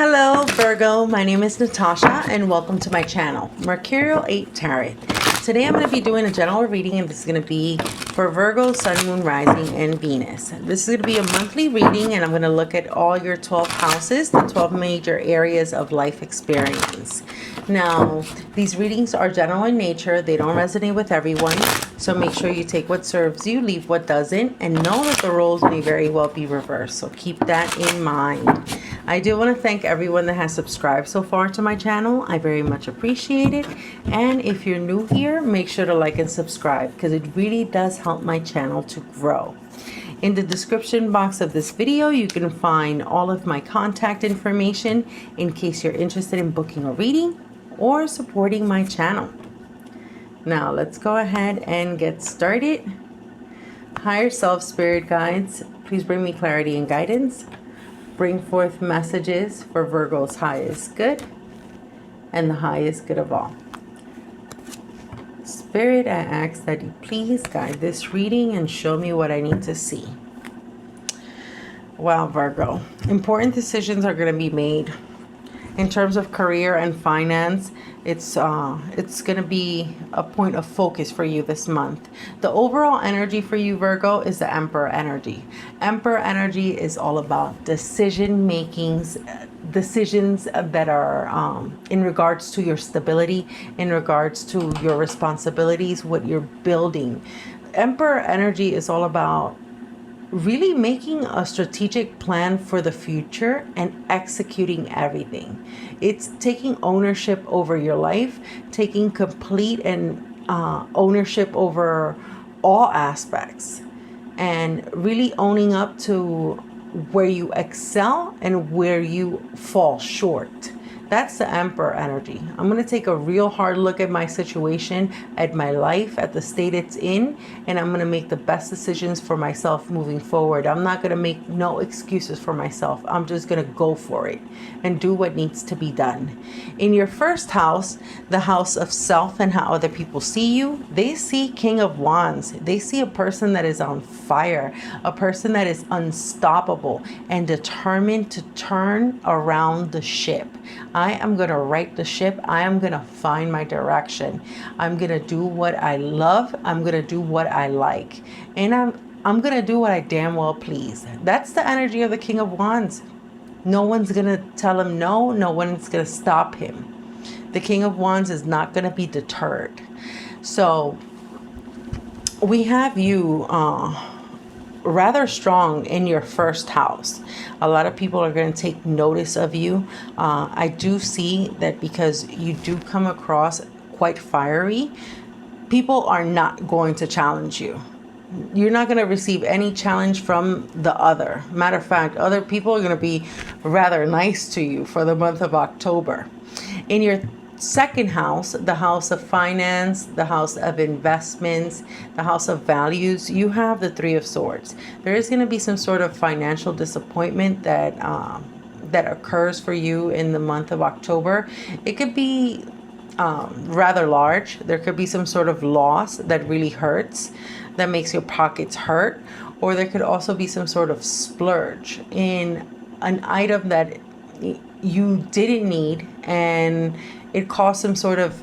Hello Virgo, my name is Natasha and welcome to my channel, Mercurial 8 Tarot. Today I'm going to be doing a general reading and this is going to be for Virgo, Sun, Moon, Rising, and Venus. This is going to be a monthly reading and I'm going to look at all your 12 houses, the 12 major areas of life experience. Now, these readings are general in nature. They don't resonate with everyone. So make sure you take what serves you, leave what doesn't, and know that the roles may very well be reversed. So keep that in mind. I do want to thank everyone that has subscribed so far to my channel. I very much appreciate it. And if you're new here, make sure to like and subscribe because it really does help my channel to grow. In the description box of this video, you can find all of my contact information in case you're interested in booking a reading or supporting my channel. Now let's go ahead and get started. Higher self, spirit guides, please bring me clarity and guidance. Bring forth messages for Virgo's highest good and the highest good of all. Spirit, I ask that you please guide this reading and show me what I need to see. Wow, Virgo. Important decisions are going to be made. In terms of career and finance, it's going to be a point of focus for you this month. The overall energy for you, Virgo, is the Emperor energy. Emperor energy is all about decisions that are in regards to your stability, in regards to your responsibilities, what you're building. Emperor energy is all about really making a strategic plan for the future and executing everything. It's taking ownership over your life, taking complete and ownership over all aspects, and really owning up to where you excel and where you fall short. That's the Emperor energy. I'm going to take a real hard look at my situation, at my life, at the state it's in, and I'm going to make the best decisions for myself moving forward. I'm not going to make no excuses for myself. I'm just going to go for it and do what needs to be done. In your first house, the house of self and how other people see you, they see King of Wands. They see a person that is on fire, a person that is unstoppable and determined to turn around the ship. I am going to right the ship. I am going to find my direction. I'm going to do what I love. I'm going to do what I like. And I'm going to do what I damn well please. That's the energy of the King of Wands. No one's going to tell him no. No one's going to stop him. The King of Wands is not going to be deterred. So we have you rather strong in your first house. A lot of people are going to take notice of you. I do see that because you do come across quite fiery, people are not going to challenge you. You're not going to receive any challenge from the other. Matter of fact, other people are going to be rather nice to you for the month of October. In your second house, the house of finance, the house of investments, the house of values, you have the Three of Swords. There is going to be some sort of financial disappointment that occurs for you in the month of October. It could be rather large. There could be some sort of loss that really hurts, that makes your pockets hurt, or there could also be some sort of splurge in an item that you didn't need and it caused some sort of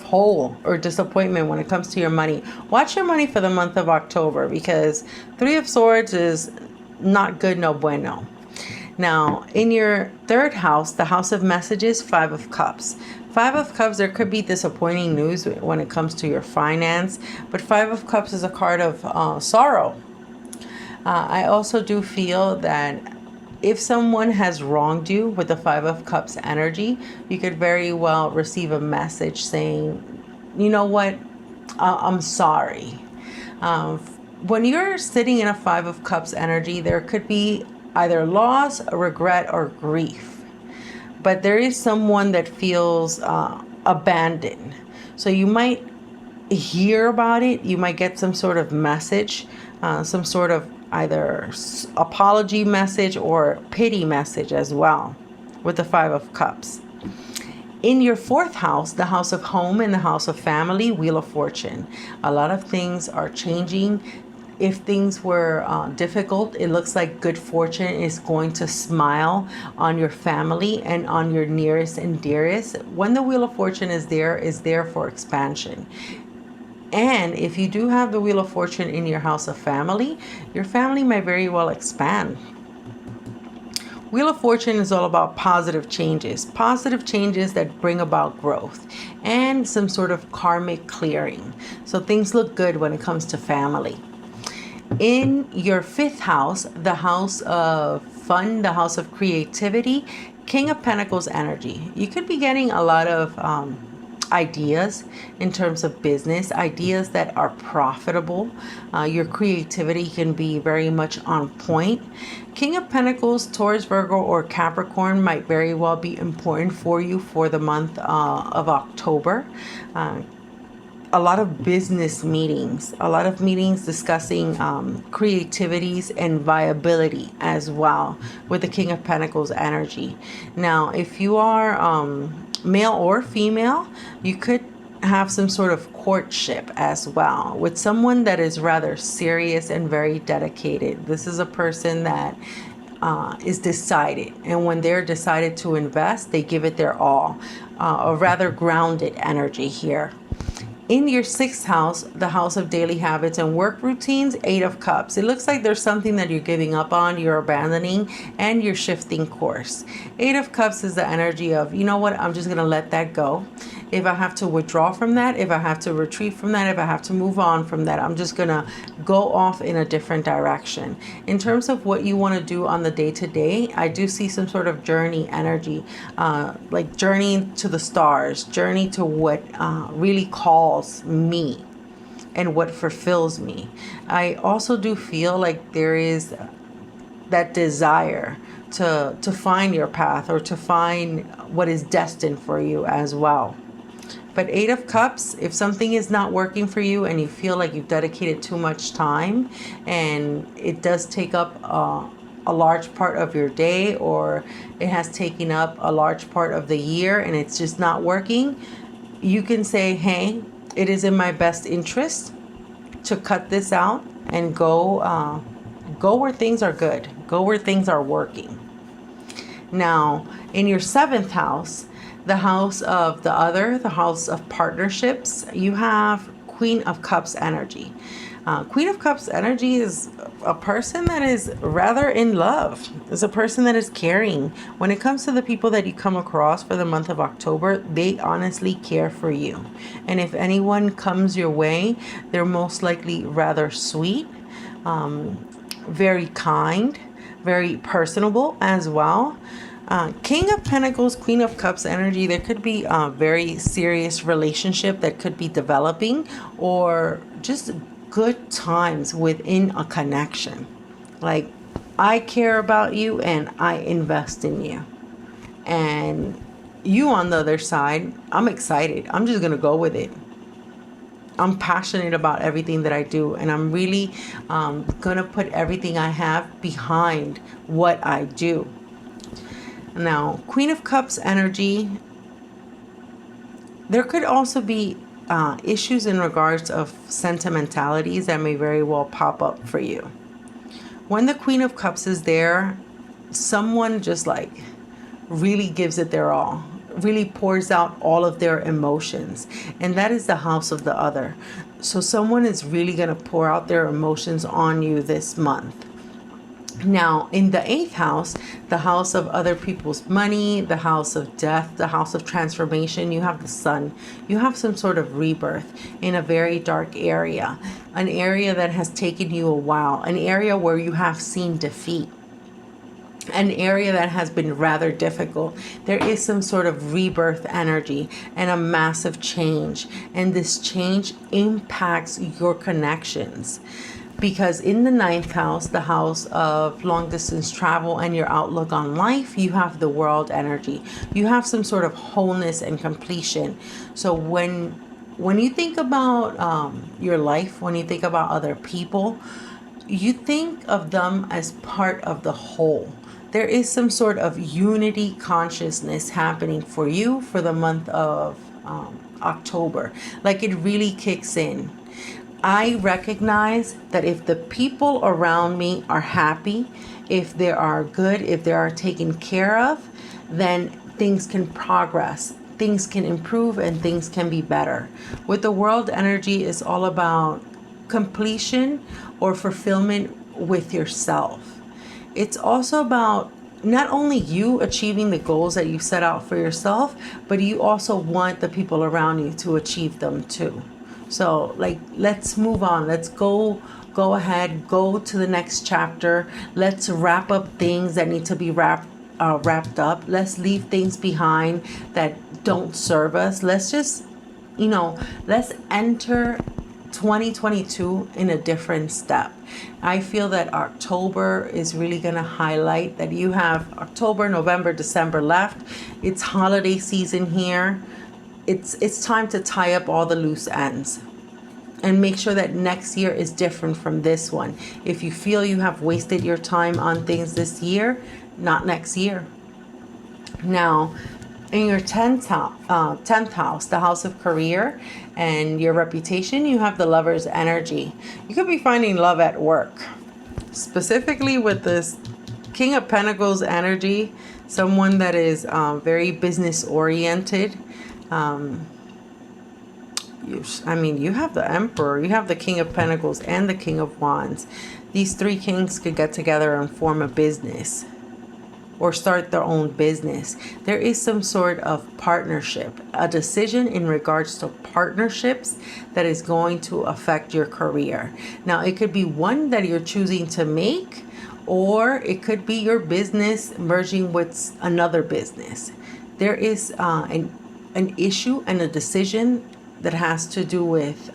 hole or disappointment when it comes to your money. Watch your money for the month of October because Three of Swords is not good, no bueno. Now, in your third house, the house of messages, Five of Cups. Five of Cups, there could be disappointing news when it comes to your finance, but Five of Cups is a card of sorrow. I also do feel that if someone has wronged you with the Five of Cups energy, you could very well receive a message saying, you know what, I'm sorry. When you're sitting in a Five of Cups energy, there could be either loss, regret, or grief. But there is someone that feels abandoned. So you might hear about it. You might get some sort of message, some sort of either apology message or pity message as well with the Five of Cups. In your fourth house, the house of home and the house of family, Wheel of Fortune. A lot of things are changing. if things were difficult, it looks like good fortune is going to smile on your family and on your nearest and dearest. When the Wheel of Fortune is there for expansion. And if you do have the Wheel of Fortune in your house of family, your family might very well expand. Wheel of Fortune is all about positive changes that bring about growth and some sort of karmic clearing. So things look good when it comes to family. In your 5th house, the house of fun, the house of creativity, King of Pentacles energy. You could be getting a lot of ideas in terms of business, ideas that are profitable. Your creativity can be very much on point. King of Pentacles, Taurus, Virgo, or Capricorn might very well be important for you for the month of October. A lot of business meetings, a lot of meetings discussing creativities and viability as well with the King of Pentacles energy. Now, if you are male or female, you could have some sort of courtship as well with someone that is rather serious and very dedicated. This is a person that is decided, and when they're decided to invest, they give it their all. A rather grounded energy here. In your 6th house, the house of daily habits and work routines, 8 of Cups. It looks like there's something that you're giving up on, you're abandoning, and you're shifting course. 8 of Cups is the energy of, you know what, I'm just going to let that go. If I have to withdraw from that, if I have to retreat from that, if I have to move on from that, I'm just going to go off in a different direction. In terms of what you want to do on the day-to-day, I do see some sort of journey energy, like journey to the stars, journey to what really calls me and what fulfills me. I also do feel like there is that desire to find your path or to find what is destined for you as well. But 8 of Cups, if something is not working for you and you feel like you've dedicated too much time and it does take up a large part of your day, or it has taken up a large part of the year and it's just not working, you can say, hey, it is in my best interest to cut this out and go where things are good, go where things are working. Now, in your 7th house, the house of the other, the house of partnerships, you have Queen of Cups energy. Queen of Cups energy is a person that is rather in love. It's a person that is caring. When it comes to the people that you come across for the month of October, they honestly care for you. And if anyone comes your way, they're most likely rather sweet, very kind, very personable as well. King of Pentacles, Queen of Cups energy, there could be a very serious relationship that could be developing, or just good times within a connection. Like, I care about you and I invest in you. And you on the other side, I'm excited. I'm just going to go with it. I'm passionate about everything that I do, and I'm really going to put everything I have behind what I do. Now, Queen of Cups energy, there could also be issues in regards of sentimentalities that may very well pop up for you. When the Queen of Cups is there, someone just like really gives it their all, really pours out all of their emotions, and that is the house of the other. So someone is really going to pour out their emotions on you this month. Now, in the 8th house, the house of other people's money, the house of death, the house of transformation, you have the sun. You have some sort of rebirth in a very dark area, an area that has taken you a while, an area where you have seen defeat, an area that has been rather difficult. There is some sort of rebirth energy and a massive change, and this change impacts your connections. Because in the 9th house, the house of long distance travel and your outlook on life, you have the world energy. You have some sort of wholeness and completion. So when you think about your life, when you think about other people, you think of them as part of the whole. There is some sort of unity consciousness happening for you for the month of October. Like, it really kicks in. I recognize that if the people around me are happy, if they are good, if they are taken care of, then things can progress, things can improve, and things can be better. With the world energy, is all about completion or fulfillment with yourself. It's also about not only you achieving the goals that you set out for yourself, but you also want the people around you to achieve them too. So like, let's move on. Let's go ahead, go to the next chapter. Let's wrap up things that need to be wrapped up. Let's leave things behind that don't serve us. Let's just, let's enter 2022 in a different step. I feel that October is really going to highlight that you have October, November, December left. It's holiday season here. It's time to tie up all the loose ends and make sure that next year is different from this one. If you feel you have wasted your time on things this year, not next year. Now, in your 10th house, the house of career and your reputation, you have the Lover's energy. You could be finding love at work. Specifically with this King of Pentacles energy, someone that is very business oriented. You have the Emperor, you have the King of Pentacles and the King of Wands. These three kings could get together and form a business or start their own business. There is some sort of partnership, a decision in regards to partnerships that is going to affect your career. Now, it could be one that you're choosing to make, or it could be your business merging with another business. There is an issue and a decision that has to do with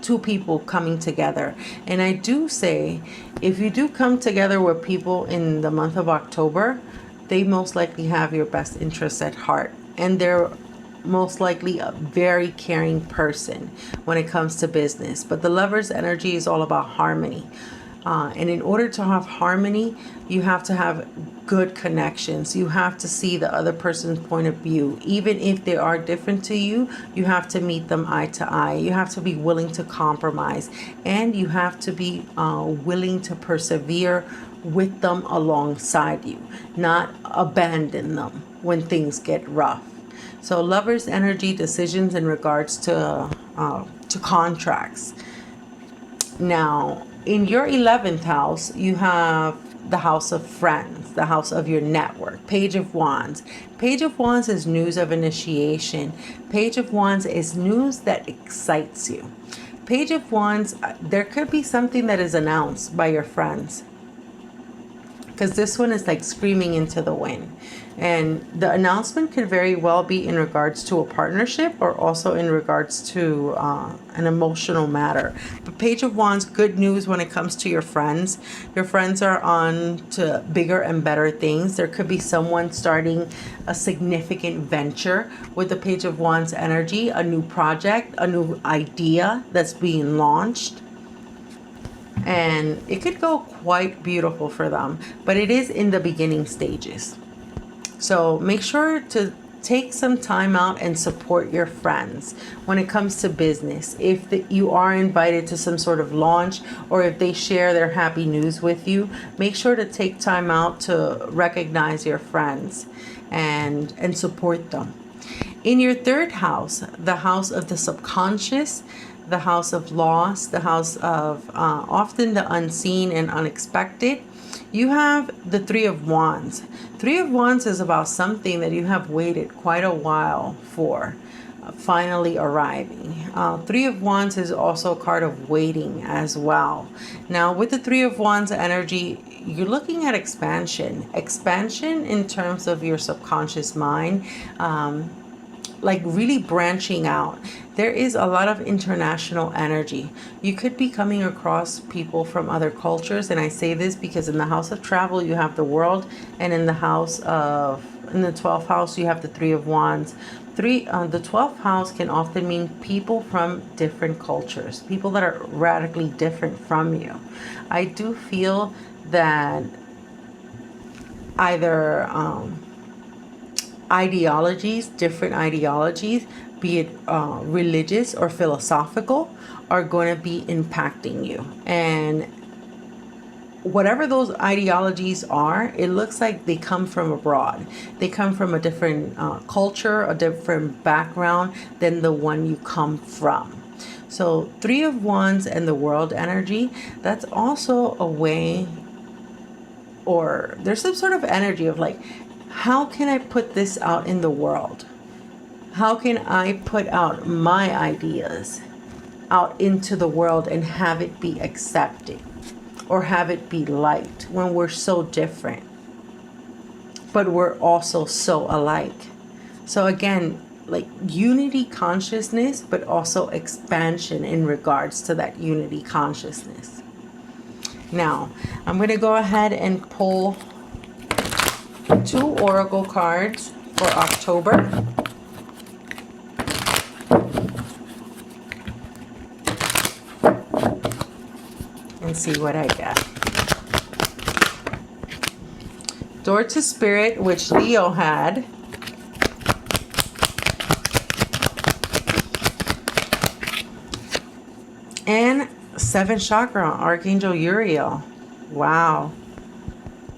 two people coming together. And I do say, if you do come together with people in the month of October, they most likely have your best interests at heart. And they're most likely a very caring person when it comes to business. But the Lover's energy is all about harmony. And in order to have harmony, you have to have good connections. You have to see the other person's point of view. Even if they are different to you, you have to meet them eye to eye. You have to be willing to compromise. And you have to be willing to persevere with them alongside you. Not abandon them when things get rough. So Lover's energy, decisions in regards to contracts. Now, in your 11th house, you have the house of friends, the house of your network. Page of Wands. Page of Wands is news of initiation. Page of Wands is news that excites you. Page of Wands, there could be something that is announced by your friends, because this one is like screaming into the wind. And the announcement could very well be in regards to a partnership or also in regards to an emotional matter. But Page of Wands, good news when it comes to your friends. Your friends are on to bigger and better things. There could be someone starting a significant venture with the Page of Wands energy, a new project, a new idea that's being launched. And it could go quite beautiful for them, but it is in the beginning stages. So make sure to take some time out and support your friends when it comes to business. If you are invited to some sort of launch, or if they share their happy news with you, make sure to take time out to recognize your friends and support them. In your 3rd house, the house of the subconscious, the house of loss, the house of often the unseen and unexpected, you have the 3 of Wands. 3 of Wands is about something that you have waited quite a while for finally arriving. 3 of Wands is also a card of waiting as well. Now, with the 3 of Wands energy, you're looking at expansion in terms of your subconscious mind, like really branching out. There is a lot of international energy. You could be coming across people from other cultures, and I say this because in the house of travel you have the world, and in the 12th house you have the 3 of Wands. The 12th house can often mean people from different cultures, people that are radically different from you. I do feel that either ideologies, different ideologies, be it religious or philosophical, are going to be impacting you. And whatever those ideologies are, it looks like they come from abroad. They come from a different culture, a different background than the one you come from. So 3 of Wands and the World energy, that's also a way, or there's some sort of energy of like, how can I put this out in the world? How can I put out my ideas out into the world and have it be accepted or have it be liked when we're so different, but we're also so alike? So again, like unity consciousness, but also expansion in regards to that unity consciousness. Now, I'm going to go ahead and pull 2 oracle cards for October. And see what I get. Door to Spirit, which Leo had. And 7th chakra, Archangel Uriel. Wow.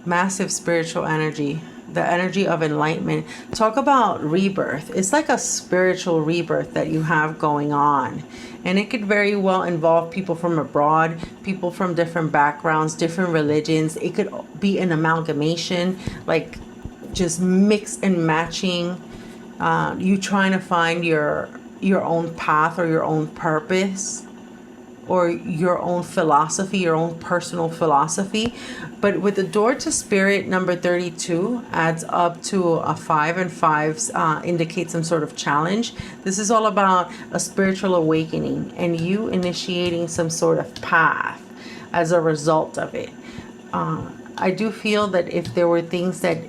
Massive spiritual energy. The energy of enlightenment. Talk about rebirth. It's like a spiritual rebirth that you have going on. And it could very well involve people from abroad, people from different backgrounds, different religions. It could be an amalgamation, like just mix and matching. You trying to find your own path or your own purpose, or your own philosophy, your own personal philosophy. But with the Door to Spirit, number 32 adds up to a 5, and 5s indicate some sort of challenge. This is all about a spiritual awakening and you initiating some sort of path as a result of it. I do feel that if there were things that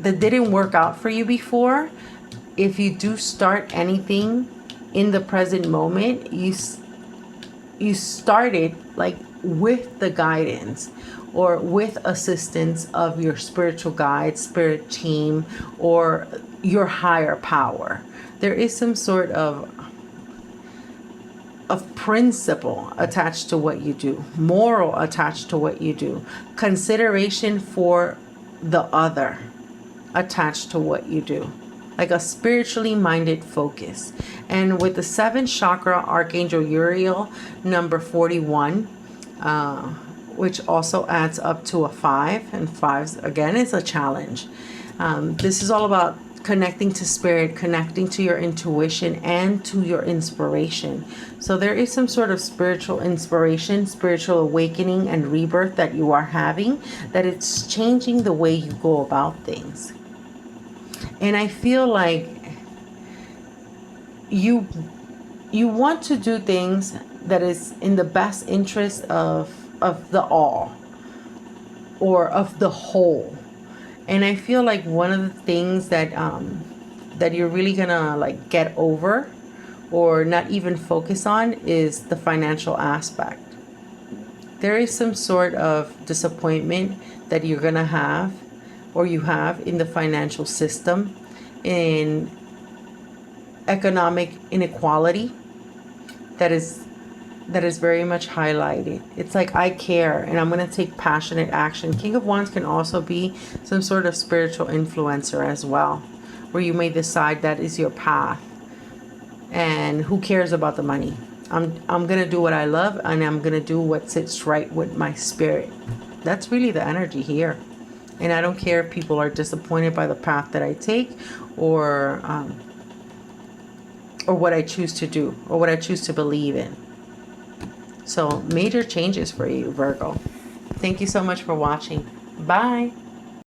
didn't work out for you before, if you do start anything in the present moment, you started like with the guidance or with assistance of your spiritual guide, spirit team, or your higher power. There is some sort of principle attached to what you do, moral attached to what you do, consideration for the other attached to what you do, like a spiritually minded focus. And with the 7th chakra, Archangel Uriel, number 41, which also adds up to a 5, and 5s again is a challenge. This is all about connecting to spirit, connecting to your intuition and to your inspiration. So there is some sort of spiritual inspiration, spiritual awakening and rebirth that you are having, that it's changing the way you go about things. And I feel like you want to do things that is in the best interest of the all, or of the whole. And I feel like one of the things that you're really gonna like get over or not even focus on is the financial aspect. There is some sort of disappointment that you're gonna have, or you have, in the financial system, in economic inequality that is very much highlighted. It's like, I care and I'm going to take passionate action. King of Wands can also be some sort of spiritual influencer as well, where you may decide that is your path, and who cares about the money? I'm going to do what I love, and I'm going to do what sits right with my spirit. That's really the energy here. And I don't care if people are disappointed by the path that I take, or what I choose to do, or what I choose to believe in. So major changes for you, Virgo. Thank you so much for watching. Bye.